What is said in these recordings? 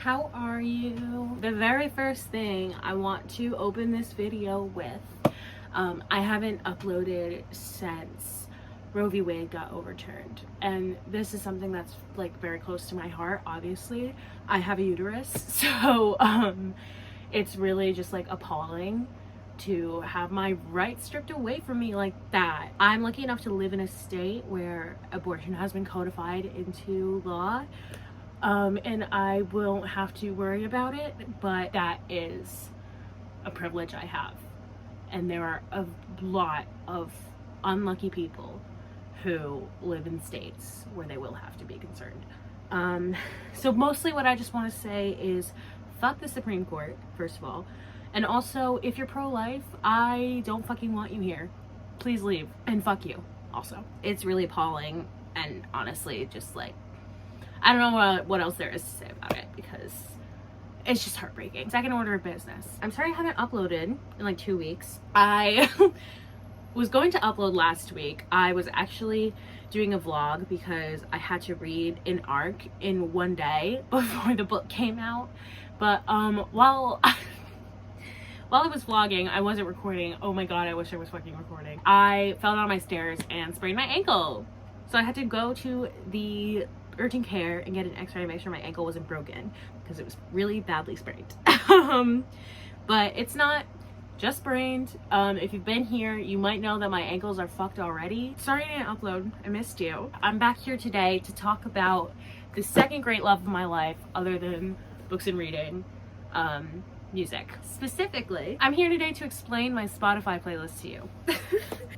how are you? The very first thing I want to open this video with, I haven't uploaded since Roe v. Wade got overturned, and this is something that's like very close to my heart. Obviously, I have a uterus, so it's really just like appalling to have my rights stripped away from me like that. I'm lucky enough to live in a state where abortion has been codified into law, and I won't have to worry about it, but that is a privilege I have. And there are a lot of unlucky people who live in states where they will have to be concerned. So mostly what I just want to say is fuck the Supreme Court, first of all. And also, if you're pro-life, I don't fucking want you here. Please leave. And fuck you, also. It's really appalling, and honestly, just like, I don't know what else there is to say about it, because it's just heartbreaking. Second order of business. I'm sorry I haven't uploaded in like 2 weeks. I was going to upload last week. I was actually doing a vlog because I had to read an arc in one day before the book came out. But while I was vlogging, I wasn't recording. Oh my god, I wish I was fucking recording. I fell down my stairs and sprained my ankle. So I had to go to the urgent care and get an x-ray to make sure my ankle wasn't broken, because it was really badly sprained. But it's not just sprained. If you've been here, you might know that my ankles are fucked already. Sorry I didn't upload. I missed you. I'm back here today to talk about the second great love of my life, other than books and reading. Music. Specifically, I'm here today to explain my Spotify playlist to you.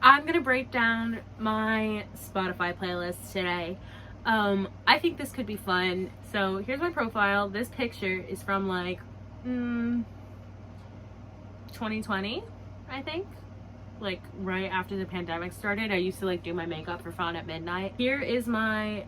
I'm gonna break down my Spotify playlist today. I think this could be fun. So here's my profile. This picture is from like 2020, I think, like right after the pandemic started. I used to like do my makeup for fun at midnight. Here is my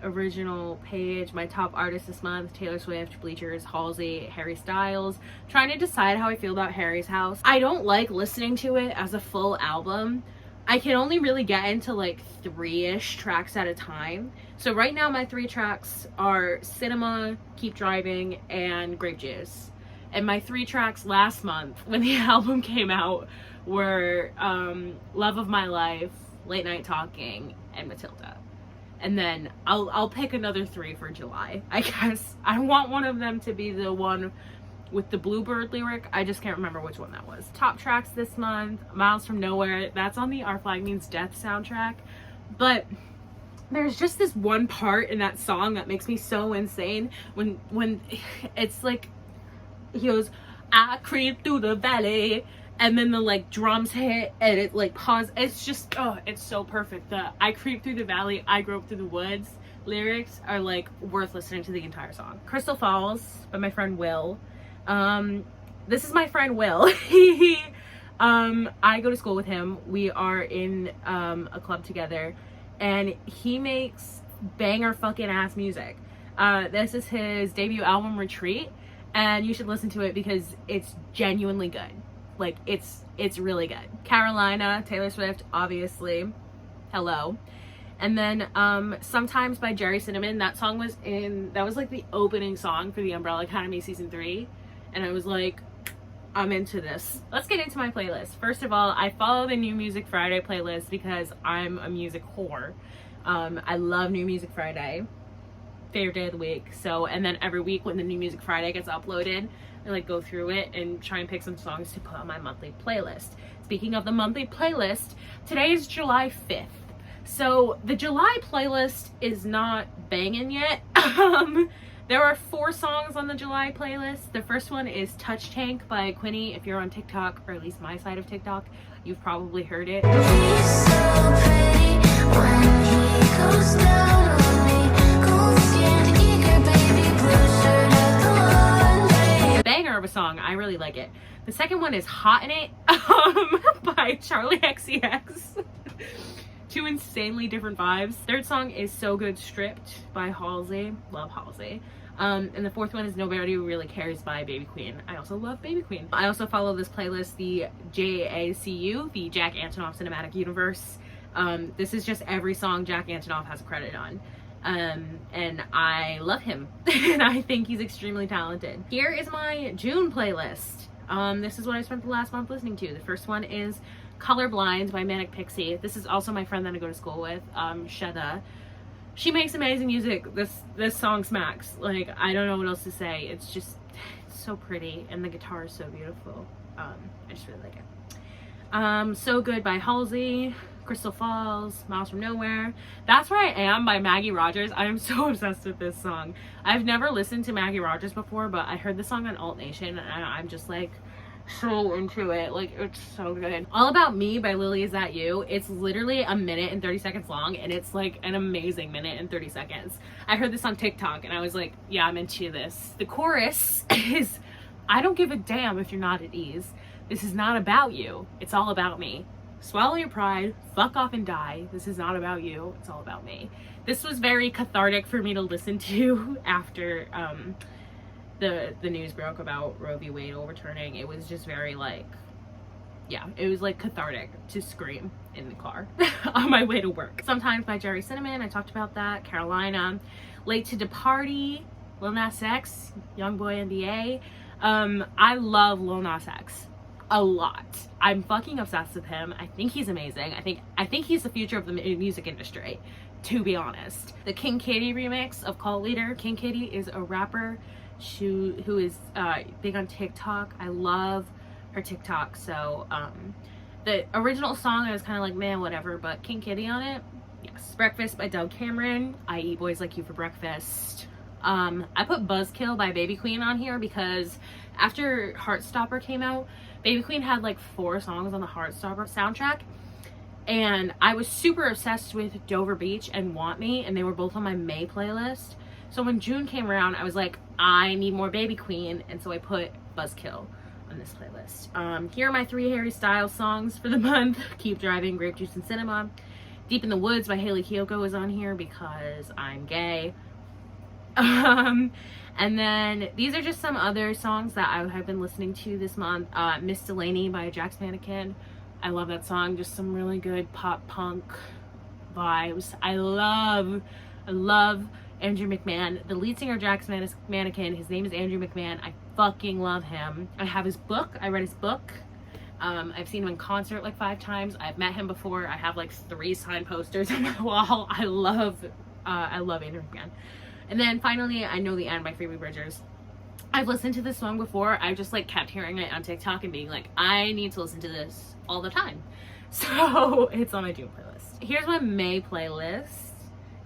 original page. My top artists this month: Taylor Swift, Bleachers, Halsey, Harry Styles. Trying to decide how I feel about Harry's House. I don't like listening to it as a full album. I can only really get into like 3-ish tracks at a time. So right now my 3 tracks are Cinema, Keep Driving, and Grape Juice. And my 3 tracks last month when the album came out were Love of My Life, Late Night Talking, and Matilda. And then I'll pick another 3 for July, I guess. I want one of them to be the one with the Bluebird lyric. I just can't remember which one that was. Top tracks this month: Miles from Nowhere. That's on the Our Flag Means Death soundtrack. But there's just this one part in that song that makes me so insane when it's like, he goes, I creep through the valley, and then the like drums hit and it like pause. It's just, oh, it's so perfect. The I creep through the valley, I grope through the woods lyrics are like worth listening to the entire song. Crystal Falls by my friend Will. This is my friend Will. I go to school with him. We are in a club together, and he makes banger fucking ass music. This is his debut album, Retreat, and you should listen to it because it's genuinely good. Like, it's really good. Carolina, Taylor Swift, obviously. Hello. And then Sometimes by Jerry Cinnamon. That was like the opening song for the Umbrella Academy season 3, and I was like, I'm into this. Let's get into my playlist. First of all, I follow the New Music Friday playlist because I'm a music whore. I love New Music Friday. Favorite day of the week. So, and then every week when the New Music Friday gets uploaded, I like go through it and try and pick some songs to put on my monthly playlist. Speaking of the monthly playlist, today is July 5th. So the July playlist is not banging yet. There are 4 songs on the July playlist. The first one is Touch Tank by Quinny. If you're on TikTok, or at least my side of TikTok, you've probably heard it. He's so pretty when he goes down on me. Cold skin, eager baby, blue shirt at the laundry. Banger of a song. I really like it. The second one is Hot in It by Charlie XCX. 2 insanely different vibes. Third song is So Good Stripped by Halsey. Love Halsey. And the fourth one is Nobody Really Cares by Baby Queen. I also love Baby Queen. I also follow this playlist, the JACU, the Jack Antonoff Cinematic Universe. This is just every song Jack Antonoff has a credit on. And I love him. And I think he's extremely talented. Here is my June playlist. This is what I spent the last month listening to. The first one is Colorblind by Manic Pixie. This is also my friend that I go to school with, Sheda. She makes amazing music. This song smacks. Like, I don't know what else to say. It's just so pretty, and the guitar is so beautiful. I just really like it. So Good by Halsey, Crystal Falls, Miles from Nowhere. That's Where I Am by Maggie Rogers. I am so obsessed with this song. I've never listened to Maggie Rogers before, but I heard the song on Alt Nation, and I'm just like so into it. Like, it's so good. All About Me by Lily Is That You. It's literally a minute and 30 seconds long, and it's like an amazing minute and 30 seconds. I heard this on TikTok, and I was like, yeah, I'm into this. The chorus is, I don't give a damn if you're not at ease. This is not about you. It's all about me. Swallow your pride, fuck off and die. This is not about you. It's all about me. This was very cathartic for me to listen to after the news broke about Roe v. Wade overturning. It was just very like, yeah, it was like cathartic to scream in the car on my way to work. Sometimes by Jerry Cinnamon. I talked about that. Carolina. Late to the Party, Lil Nas X, Youngboy NBA. I love Lil Nas X a lot. I'm fucking obsessed with him. I think he's amazing. I think he's the future of the music industry, to be honest. The King Katie remix of Cult Leader. King Katie is a rapper who is big on TikTok. I love her TikTok. So the original song I was kind of like, man, whatever, but King Katie on it, yes. Breakfast by Doug Cameron. I Eat Boys Like You for Breakfast. I put Buzzkill by Baby Queen on here because after Heartstopper came out, Baby Queen had like 4 songs on the Heartstopper soundtrack, and I was super obsessed with Dover Beach and Want Me, and they were both on my May playlist. So when June came around, I was like, I need more Baby Queen, and so I put Buzzkill on this playlist. Here are my 3 Harry Styles songs for the month. Keep Driving, Grape Juice and Cinema. Deep in the Woods by Haley Kiyoko is on here because I'm gay. And then these are just some other songs that I have been listening to this month. Miss Delaney by Jax Mannequin. I love that song. Just some really good pop punk vibes. I love Andrew McMahon, the lead singer of Jax Mannequin. His name is Andrew McMahon. I fucking love him. I have his book. I read his book. I've seen him in concert like 5 times. I've met him before. I have like 3 signed posters on my wall. I love Andrew McMahon. And then finally, I Know the End by Phoebe Bridgers. I've listened to this song before. I just like kept hearing it on TikTok and being like, I need to listen to this all the time. So it's on my June playlist. Here's my May playlist.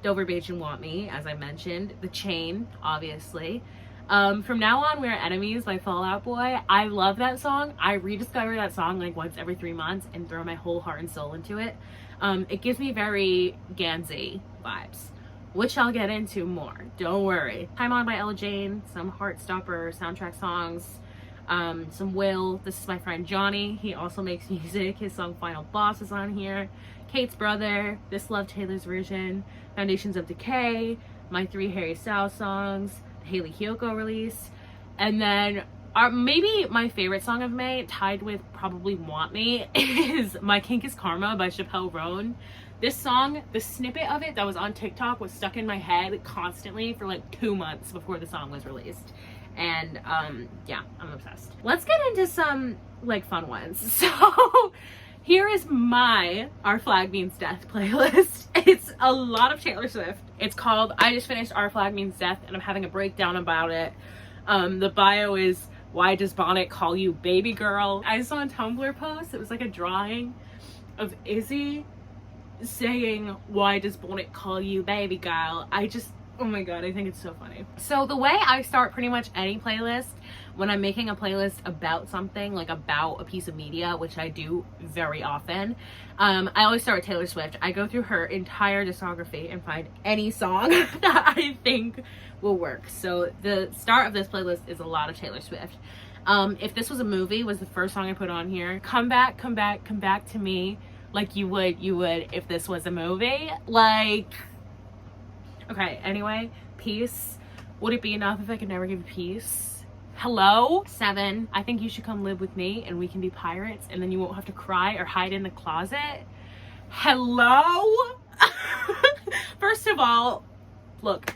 Dover Beach and Want Me, as I mentioned. The Chain, obviously. From Now On, We're Enemies by Fall Out Boy. I love that song. I rediscover that song like once every 3 months and throw my whole heart and soul into it. It gives me very Gansey vibes, which I'll get into more. Don't worry. Time On by Ella Jane. Some Heartstopper soundtrack songs. Some Will. This is my friend Johnny. He also makes music. His song Final Boss is on here. Kate's Brother. This Love Taylor's Version. Foundations of Decay. My 3 Harry Styles songs. The Haley Kiyoko release. And then maybe my favorite song of May, tied with probably Want Me, is My Kink is Karma by Chappelle Roan. This song, the snippet of it that was on TikTok was stuck in my head constantly for like 2 months before the song was released. And yeah, I'm obsessed. Let's get into some like fun ones. So here is my Our Flag Means Death playlist. It's a lot of Taylor Swift. It's called I Just Finished Our Flag Means Death, and I'm having a breakdown about it. The bio is, Why Does Bonnet Call You Baby Girl? I saw a Tumblr post. It was like a drawing of Izzy saying, why does Bonnet call you baby girl? Oh my god, I think it's so funny. So the way I start pretty much any playlist, when I'm making a playlist about something, like about a piece of media, which I do very often, I always start with Taylor Swift. I go through her entire discography and find any song that I think will work. So the start of this playlist is a lot of Taylor Swift. If This Was a Movie was the first song I put on here. Come back to me like you would if this was a movie. Like, okay, anyway, Peace. Would it be enough if I could never give you peace? Hello? 7. I Think You Should Come Live With Me and We Can Be Pirates and Then You Won't Have to Cry or Hide in the Closet. Hello? First of all, Look,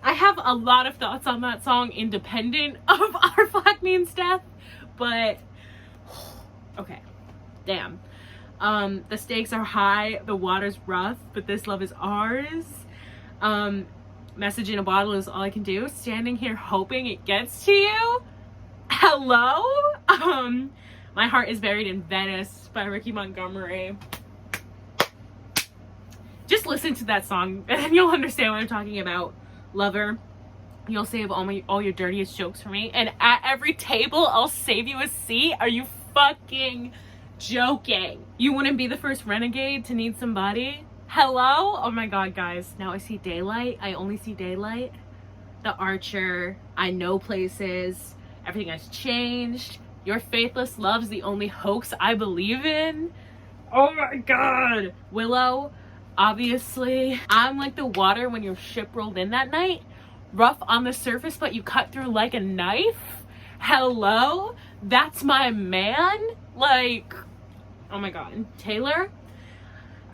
I have a lot of thoughts on that song independent of Our Flag Means Death, but okay, damn. The stakes are high, the water's rough, but this love is ours. Message in a bottle is all I can do. Standing here hoping it gets to you. Hello? My Heart is Buried in Venice by Ricky Montgomery. Just listen to that song and you'll understand what I'm talking about. Lover, you'll save all your dirtiest jokes for me, and at every table I'll save you a seat. Are you fucking joking? You wouldn't be the first renegade to need somebody? Hello? Oh my god, guys. Now I see daylight. I only see daylight. The Archer. I know places. Everything has changed. Your faithless love's the only hoax I believe in. Oh my god. Willow. Obviously. I'm like the water when your ship rolled in that night. Rough on the surface, but you cut through like a knife. Hello? That's my man? Like, oh my god. Taylor?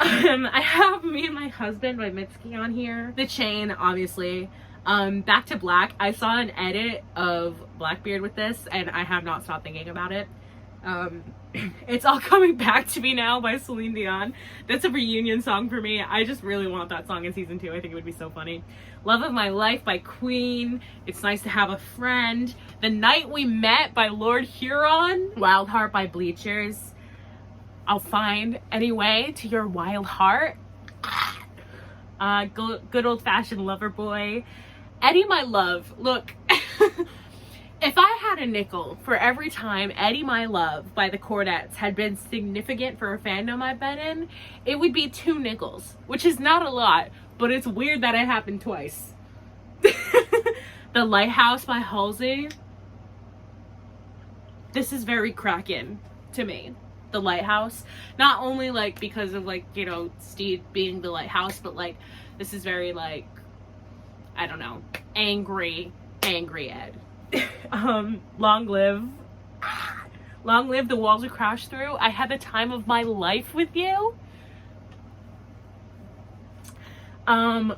I have Me and My Husband by Mitski on here. The Chain, obviously. Back to Black. I saw an edit of Blackbeard with this, and I have not stopped thinking about it. It's All Coming Back to Me Now by Celine Dion. That's a reunion song for me. I just really want that song in season 2. I think it would be so funny. Love of My Life by Queen. It's Nice to Have a Friend. The Night We Met by Lord Huron. Wild Heart by Bleachers. I'll Find Any Way to Your Wild Heart. Good Old Fashioned Lover Boy. Eddie My Love. Look, if I had a nickel for every time Eddie My Love by the Chordettes had been significant for a fandom I've been in, it would be 2 nickels, which is not a lot, but it's weird that it happened twice. The Lighthouse by Halsey. This is very Kraken to me. The Lighthouse. Not only like because of like, you know, Steve being the lighthouse, but like this is very like, I don't know, angry Ed. Long Live The Walls We Crashed Through. I Had the Time of My Life with You.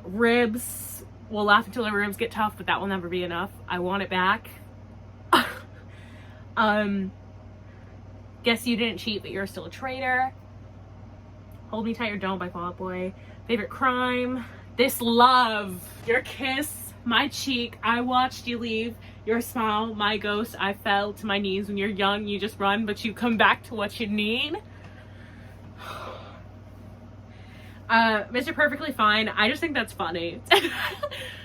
Ribs. We'll Laugh Until Our Ribs Get Tough, but that will never be enough. I Want It Back. Guess You Didn't Cheat, but You're Still a Traitor. Hold Me Tight or Don't by Fall Out Boy. Favorite Crime. This Love. Your Kiss. My Cheek. I Watched You Leave. Your Smile. My Ghost. I Fell to My Knees. When you're young, you just run, but you come back to what you need. Mr. Perfectly Fine. I just think that's funny.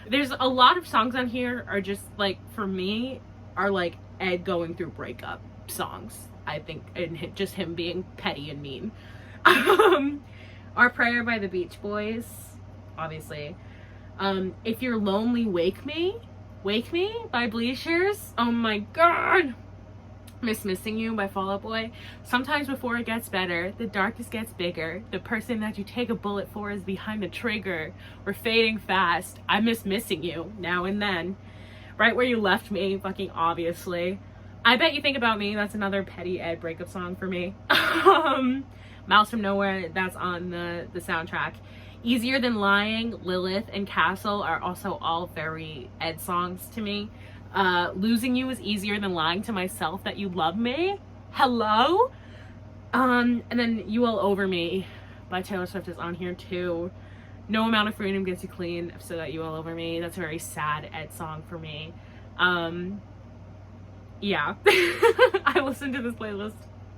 There's a lot of songs on here are just like, for me, are like Ed going through breakup songs. I think, and just him being petty and mean. Our Prayer by the Beach Boys, obviously. If You're Lonely, Wake Me by Bleachers. Oh my god. Miss Missing You by Fall Out Boy. Sometimes Before It Gets Better, the darkness gets bigger. The person that you take a bullet for is behind the trigger. We're fading fast. I miss missing you now and then. Right Where You Left Me, fucking obviously. I Bet You Think About Me. That's another petty Ed breakup song for me. Mouse from Nowhere. That's on the soundtrack. Easier Than Lying, Lilith, and Castle are also all very Ed songs to me. Losing You is easier than lying to myself that you love me. Hello? And then You All Over Me by Taylor Swift is on here too. No Amount of Freedom Gets You Clean, so that You All Over Me. That's a very sad Ed song for me. Yeah. I listen to this playlist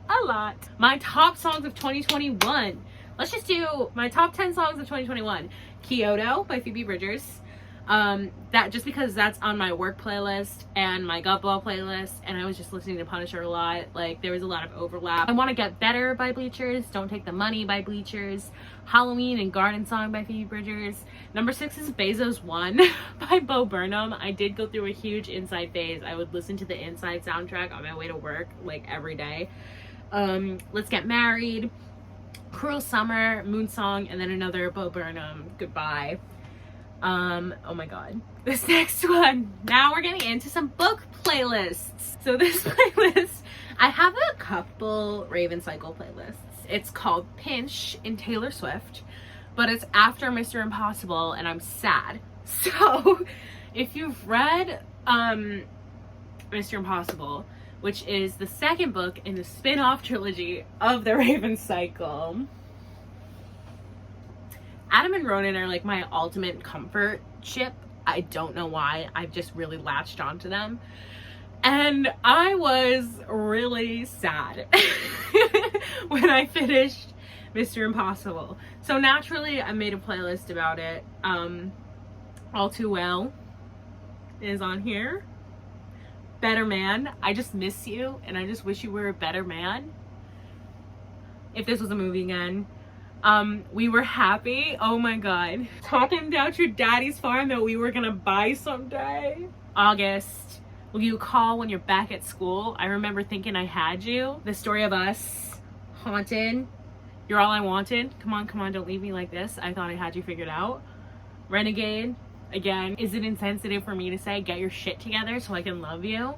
a lot. My top songs of 2021. Let's just do my top 10 songs of 2021. Kyoto by Phoebe Bridgers. That just because that's on my work playlist and my Gutball playlist, and I was just listening to Punisher a lot. Like, there was a lot of overlap. I Want to Get Better by Bleachers. Don't Take the Money by Bleachers. Halloween and Garden Song by Phoebe Bridgers. Number 6 is Bezos 1 by Bo Burnham. I did go through a huge Inside phase. I would listen to the Inside soundtrack on my way to work like every day. Let's Get Married, Cruel Summer, Moon Song, and then another Bo Burnham, Goodbye. Oh my god. This next one. Now we're getting into some book playlists. So this playlist, I have a couple Raven Cycle playlists. It's called Pinch in Taylor Swift, but it's after Mr. Impossible, and I'm sad. So if you've read Mr. Impossible, which is the second book in the spin-off trilogy of the Raven Cycle, Adam and Ronan are like my ultimate comfort ship. I don't know why. I've just really latched onto them. And I was really sad when I finished Mr. Impossible. So naturally, I made a playlist about it. All Too Well is on here. Better Man. I just miss you, and I just wish you were a better man. If this was a movie again. We Were Happy. Oh my god. Talking about your daddy's farm that we were gonna buy someday. August. Will you call when you're back at school? I remember thinking I had you. The Story of Us. Haunted. You're All I Wanted. Come on, don't leave me like this. I thought I had you figured out. Renegade. Again, is it insensitive for me to say get your shit together so I can love you?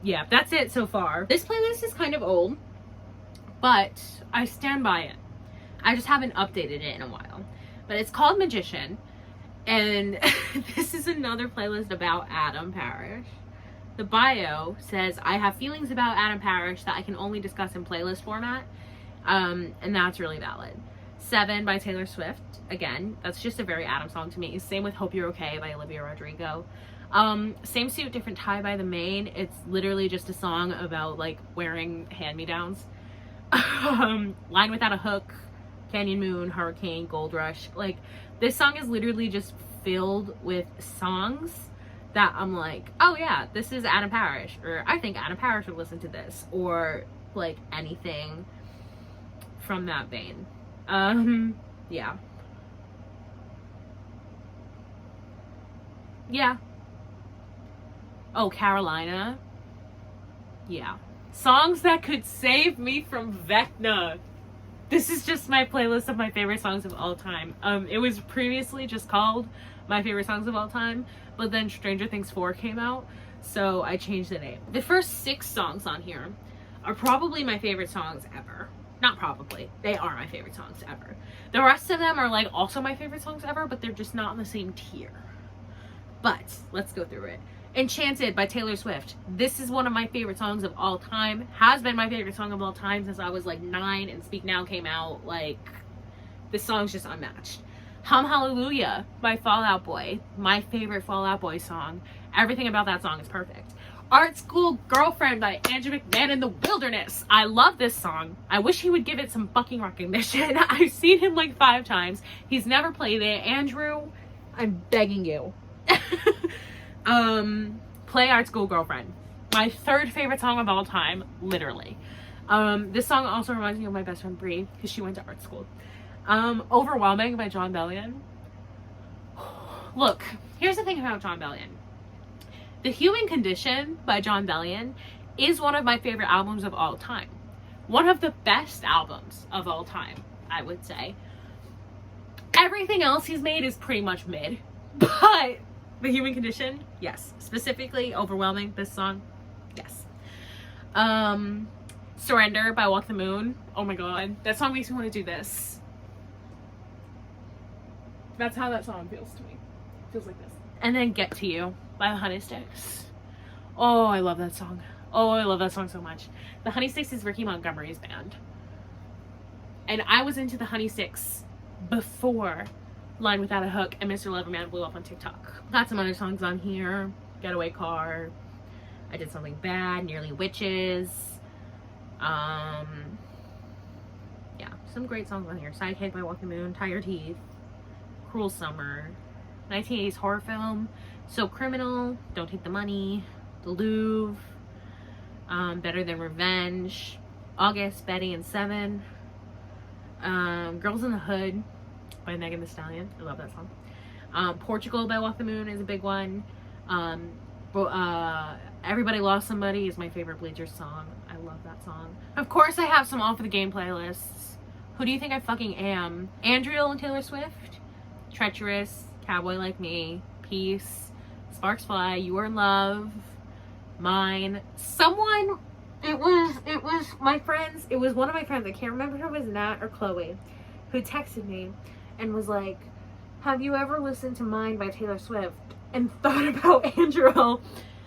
Yeah, that's it so far. This playlist is kind of old, but I stand by it. I just haven't updated it in a while. But it's called Magician, and this is another playlist about Adam Parrish. The bio says, I have feelings about Adam Parrish that I can only discuss in playlist format, and that's really valid. 7 by Taylor Swift. Again, that's just a very Adam song to me. Same with Hope You're Okay by Olivia Rodrigo. Same Suit, Different Tie by The Maine. It's literally just a song about like wearing hand-me-downs. Line Without a Hook, Canyon Moon, Hurricane, Gold Rush. Like, this song is literally just filled with songs that I'm like, oh yeah, this is Adam Parrish, or I think Adam Parrish would listen to this, or like anything from that vein. Yeah. Yeah. Oh, Carolina. Yeah. Songs that could save me from Vecna. This is just my playlist of my favorite songs of all time. It was previously just called My Favorite Songs of All Time, but then Stranger Things 4 came out, so I changed the name. The first 6 songs on here are probably my favorite songs ever. Not probably. They are my favorite songs ever. The rest of them are like also my favorite songs ever, but they're just not in the same tier. But let's go through it. Enchanted by Taylor Swift. This is one of my favorite songs of all time. Has been my favorite song of all time since I was like 9 and Speak Now came out. Like, this song's just unmatched. Hum Hallelujah by Fall Out Boy. My favorite Fall Out Boy song. Everything about that song is perfect. Art School Girlfriend by Andrew McMahon in the Wilderness. I love this song. I wish he would give it some fucking recognition. I've seen him like 5 times. He's never played it. Andrew, I'm begging you. Play Art School Girlfriend. My 3rd favorite song of all time, literally. This song also reminds me of my best friend Brie, because she went to art school. Overwhelming by John Bellion. Look, here's the thing about John Bellion. The Human Condition by John Bellion is one of my favorite albums of all time. One of the best albums of all time, I would say. Everything else he's made is pretty much mid. But The Human Condition, yes. Specifically, Overwhelming, this song, yes. Surrender by Walk the Moon. Oh my god. That song makes me want to do this. That's how that song feels to me. It feels like this. And then Get to You by the Honey Sticks. Oh, I love that song. Oh, I love that song so much. The Honey Sticks is Ricky Montgomery's band. And I was into the Honey Sticks before Line Without a Hook and Mr. Loverman blew up on TikTok. Got some other songs on here. Getaway Car. I Did Something Bad. Nearly Witches. Yeah, some great songs on here. Sidekick by Walk the Moon. Tired Teeth. Cruel Summer. 1980s horror film. So Criminal. Don't Take the Money. The Louvre. Better Than Revenge. August, Betty and Seven. Girls in the Hood by Megan Thee Stallion. I love that song. Portugal by Walk the Moon is a big one. Everybody Lost Somebody is my favorite Bleachers song. I love that song. Of course I have some Off of the Game playlists. Who Do You Think I Fucking Am? Andrew and Taylor Swift. Treacherous. Cowboy Like Me. Peace. Sparks Fly. You Are in Love. Mine. Someone, it was my friends, it was one of my friends, I can't remember if it was Nat or Chloe, who texted me and was like, have you ever listened to Mine by Taylor Swift? And thought about Andrew.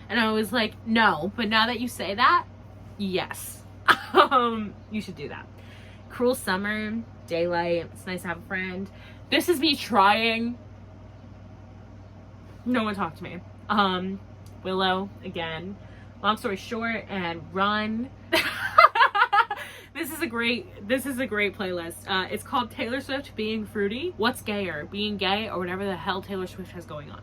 And I was like, no, but now that you say that, yes. You should do that. Cruel Summer, Daylight, It's Nice to Have a Friend. This is me trying. No one talked to me. Willow, again. Long Story Short, and Run. This is a great playlist. It's called Taylor Swift Being Fruity. What's gayer, being gay or whatever the hell Taylor Swift has going on?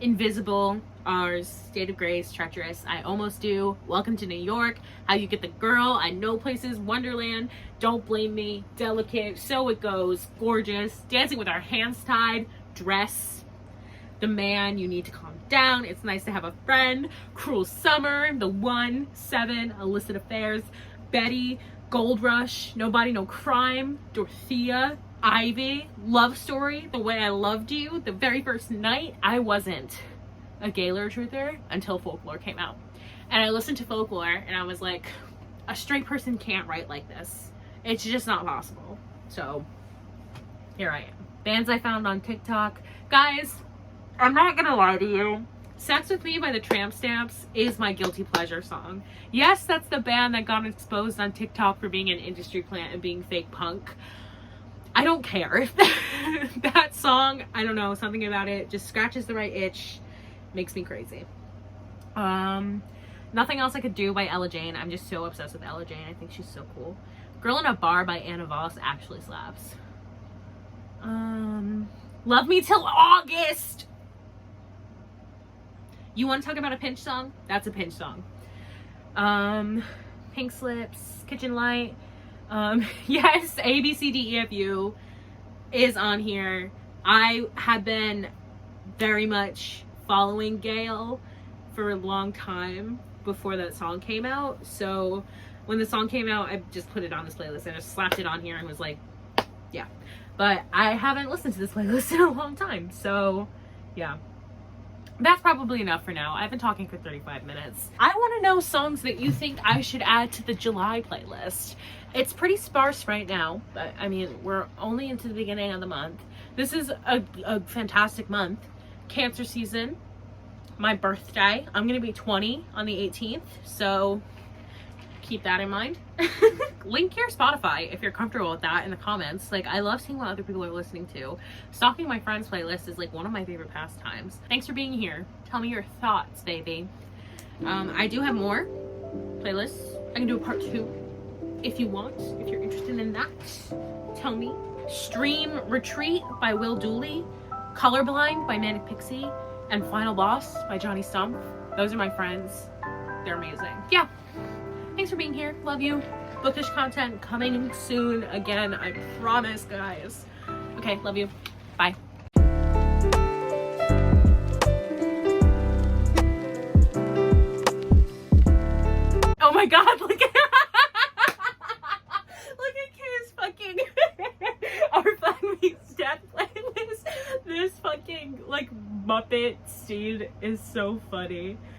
Invisible, Ours, State of Grace, Treacherous, I Almost Do, Welcome to New York, How You Get the Girl, I Know Places, Wonderland, Don't Blame Me, Delicate, So It Goes, Gorgeous, Dancing with Our Hands Tied, Dress, The Man, You Need to Calm Down, It's Nice to Have a Friend, Cruel Summer, The One, 7, Illicit Affairs, Betty, Gold Rush, Nobody No Crime, Dorothea, Ivy, Love Story, The Way I Loved You, The Very First Night. I wasn't a Gaylor truther until Folklore came out. And I listened to Folklore and I was like, a straight person can't write like this. It's just not possible. So here I am. Bands I found on TikTok. Guys, I'm not gonna lie to you. Sex With Me by the Tramp Stamps is my guilty pleasure song. Yes, that's the band that got exposed on TikTok for being an industry plant and being fake punk. I don't care. That song, I don't know, something about it just scratches the right itch, makes me crazy. Nothing Else I Could Do by Ella Jane. I'm just so obsessed with Ella Jane. I think she's so cool. Girl in a Bar by Anna Voss actually slaps. Love Me Till August. You want to talk about a pinch song? That's a pinch song. Pink Slips, Kitchen Light. Yes, A, B, C, D, E, F, U is on here. I have been very much following Gayle for a long time before that song came out. So when the song came out, I just put it on this playlist and I just slapped it on here and was like, yeah. But I haven't listened to this playlist in a long time. So yeah. That's probably enough for now. I've been talking for 35 minutes. I want to know songs that you think I should add to the July playlist. It's pretty sparse right now, but I mean, we're only into the beginning of the month. This is a fantastic month. Cancer season, my birthday. I'm going to be 20 on the 18th, so keep that in mind. Link your Spotify if you're comfortable with that in the comments. Like, I love seeing what other people are listening to. Stalking my friends' playlist is like one of my favorite pastimes. Thanks for being here. Tell me your thoughts, baby. I do have more playlists. I can do a part 2 if you want, if you're interested in that. Tell me. Stream Retreat by Will Dooley, Colorblind by Manic Pixie, and Final Boss by Johnny Stump. Those are my friends. They're amazing. Yeah. Thanks for being here. Love you. Bookish content coming soon. Again, I promise, guys. Okay, love you. Bye. Oh my god, look at look at Kay's fucking our Fun Meets Death playlist. This fucking like Muppet scene is so funny.